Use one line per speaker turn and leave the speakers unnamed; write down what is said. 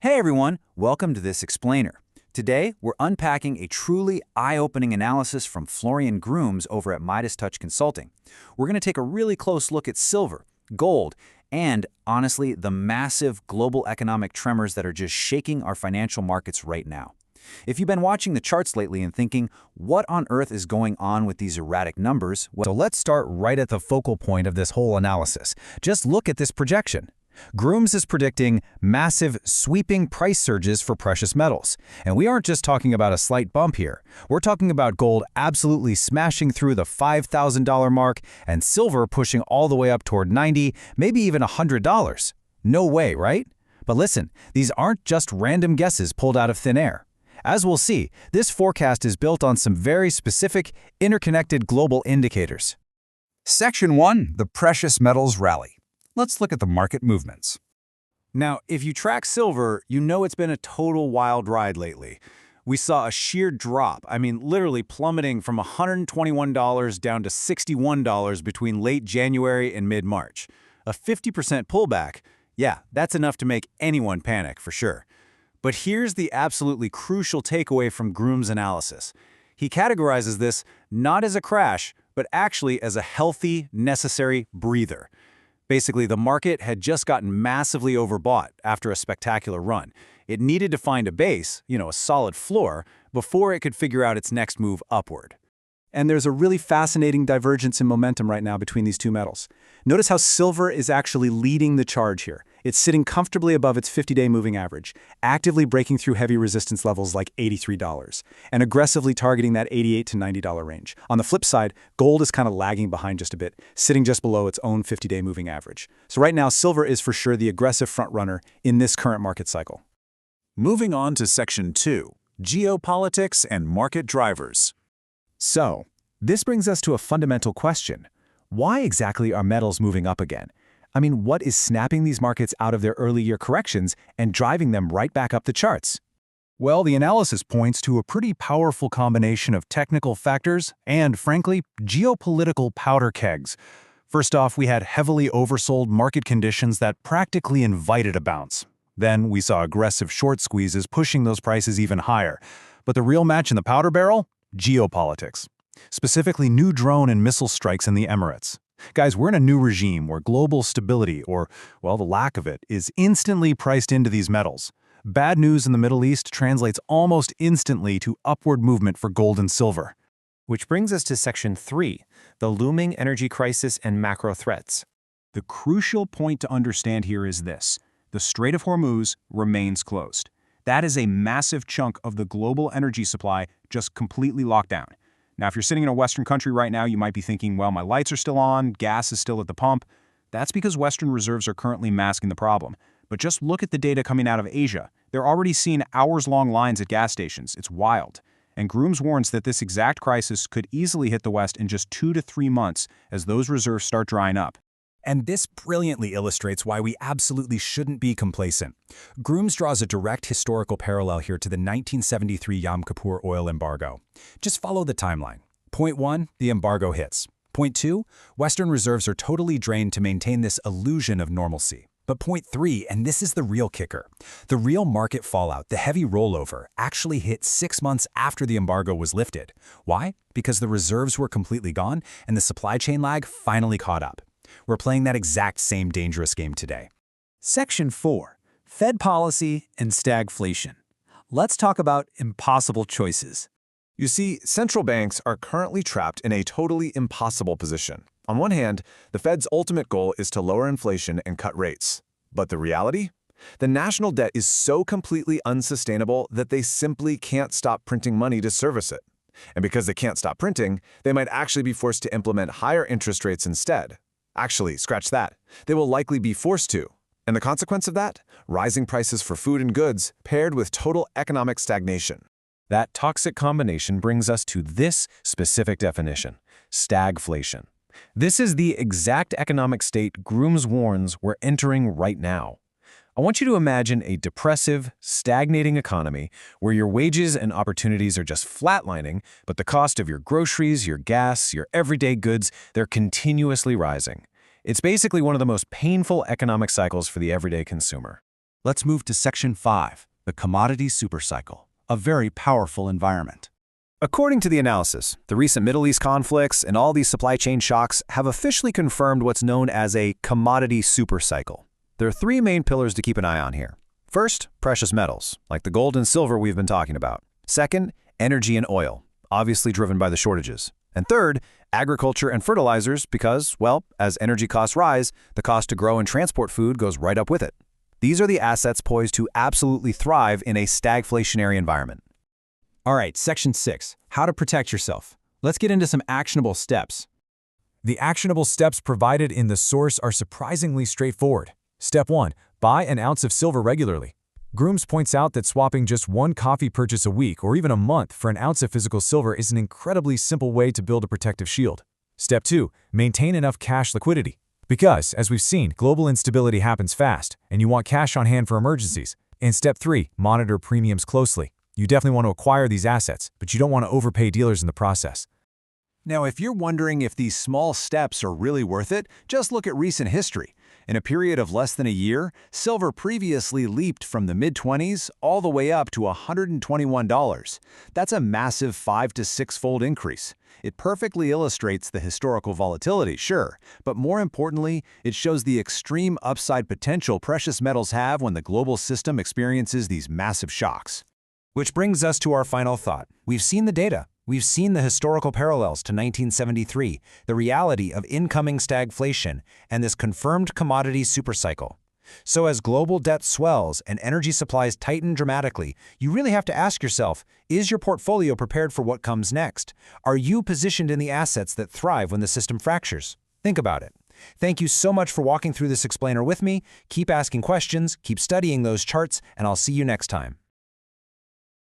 Hey everyone, welcome to this explainer. Today, we're unpacking a truly eye-opening analysis from Florian Grooms over at Midas Touch Consulting. We're going to take a really close look at silver, gold, and, honestly, the massive global economic tremors that are just shaking our financial markets right now. If you've been watching the charts lately and thinking, what on earth is going on with these erratic numbers?
So let's start right at the focal point of this whole analysis. Just look at this projection. Grooms is predicting massive, sweeping price surges for precious metals. And we aren't just talking about a slight bump here. We're talking about gold absolutely smashing through the $5,000 mark and silver pushing all the way up toward $90, maybe even $100. No way, right? But listen, these aren't just random guesses pulled out of thin air. As we'll see, this forecast is built on some very specific, interconnected global indicators.
Section 1, the precious metals rally. Let's look at the market movements.
Now, if you track silver, you know it's been a total wild ride lately. We saw a sheer drop, literally plummeting from $121 down to $61 between late January and mid-March. A 50% pullback, yeah, that's enough to make anyone panic for sure. But here's the absolutely crucial takeaway from Grooms' analysis. He categorizes this not as a crash, but actually as a healthy, necessary breather. Basically, the market had just gotten massively overbought after a spectacular run. It needed to find a base, a solid floor, before it could figure out its next move upward.
And there's a really fascinating divergence in momentum right now between these two metals. Notice how silver is actually leading the charge here. It's sitting comfortably above its 50-day moving average, actively breaking through heavy resistance levels like $83, and aggressively targeting that $88 to $90 range. On the flip side, gold is kind of lagging behind just a bit, sitting just below its own 50-day moving average. So right now, silver is for sure the aggressive frontrunner in this current market cycle.
Moving on to Section 2, Geopolitics and Market Drivers.
So, this brings us to a fundamental question. Why exactly are metals moving up again? What is snapping these markets out of their early year corrections and driving them right back up the charts?
Well, the analysis points to a pretty powerful combination of technical factors and, frankly, geopolitical powder kegs. First off, we had heavily oversold market conditions that practically invited a bounce. Then we saw aggressive short squeezes pushing those prices even higher. But the real match in the powder barrel? Geopolitics. Specifically new drone and missile strikes in the Emirates. Guys, we're in a new regime where global stability, or, well, the lack of it, is instantly priced into these metals. Bad news in the Middle East translates almost instantly to upward movement for gold and silver.
Which brings us to Section 3, the looming energy crisis and macro threats.
The crucial point to understand here is this. The Strait of Hormuz remains closed. That is a massive chunk of the global energy supply just completely locked down. Now, if you're sitting in a Western country right now, you might be thinking, well, my lights are still on, gas is still at the pump. That's because Western reserves are currently masking the problem. But just look at the data coming out of Asia. They're already seeing hours-long lines at gas stations. It's wild. And Grooms warns that this exact crisis could easily hit the West in just 2 to 3 months as those reserves start drying up.
And this brilliantly illustrates why we absolutely shouldn't be complacent. Grooms draws a direct historical parallel here to the 1973 Yom Kippur oil embargo. Just follow the timeline. Point 1, the embargo hits. Point 2, Western reserves are totally drained to maintain this illusion of normalcy. But point 3, and this is the real kicker, the real market fallout, the heavy rollover, actually hit 6 months after the embargo was lifted. Why? Because the reserves were completely gone and the supply chain lag finally caught up. We're playing that exact same dangerous game today.
Section 4, Fed Policy and Stagflation. Let's talk about impossible choices.
You see, central banks are currently trapped in a totally impossible position. On one hand, the Fed's ultimate goal is to lower inflation and cut rates. But the reality? The national debt is so completely unsustainable that they simply can't stop printing money to service it. And because they can't stop printing, they might actually be forced to implement higher interest rates instead. Actually, scratch that. They will likely be forced to. And the consequence of that? Rising prices for food and goods paired with total economic stagnation.
That toxic combination brings us to this specific definition, stagflation. This is the exact economic state Grooms warns we're entering right now. I want you to imagine a depressive, stagnating economy where your wages and opportunities are just flatlining, but the cost of your groceries, your gas, your everyday goods, they're continuously rising. It's basically one of the most painful economic cycles for the everyday consumer.
Let's move to Section 5, the commodity supercycle, a very powerful environment.
According to the analysis, the recent Middle East conflicts and all these supply chain shocks have officially confirmed what's known as a commodity supercycle. There are three main pillars to keep an eye on here. First, precious metals, like the gold and silver we've been talking about. Second, energy and oil, obviously driven by the shortages. And third, agriculture and fertilizers because, well, as energy costs rise, the cost to grow and transport food goes right up with it. These are the assets poised to absolutely thrive in a stagflationary environment.
All right, Section 6, how to protect yourself. Let's get into some actionable steps. The actionable steps provided in the source are surprisingly straightforward. Step 1, buy an ounce of silver regularly. Grooms points out that swapping just one coffee purchase a week or even a month for an ounce of physical silver is an incredibly simple way to build a protective shield. Step 2, maintain enough cash liquidity. Because, as we've seen, global instability happens fast, and you want cash on hand for emergencies. And Step 3, monitor premiums closely. You definitely want to acquire these assets, but you don't want to overpay dealers in the process.
Now, if you're wondering if these small steps are really worth it, just look at recent history. In a period of less than a year, silver previously leaped from the mid-20s all the way up to $121. That's a massive 5- to 6-fold increase. It perfectly illustrates the historical volatility, sure, but more importantly, it shows the extreme upside potential precious metals have when the global system experiences these massive shocks.
Which brings us to our final thought. We've seen the data. We've seen the historical parallels to 1973, the reality of incoming stagflation, and this confirmed commodity supercycle. So as global debt swells and energy supplies tighten dramatically, you really have to ask yourself, is your portfolio prepared for what comes next? Are you positioned in the assets that thrive when the system fractures? Think about it. Thank you so much for walking through this explainer with me. Keep asking questions, keep studying those charts, and I'll see you next time.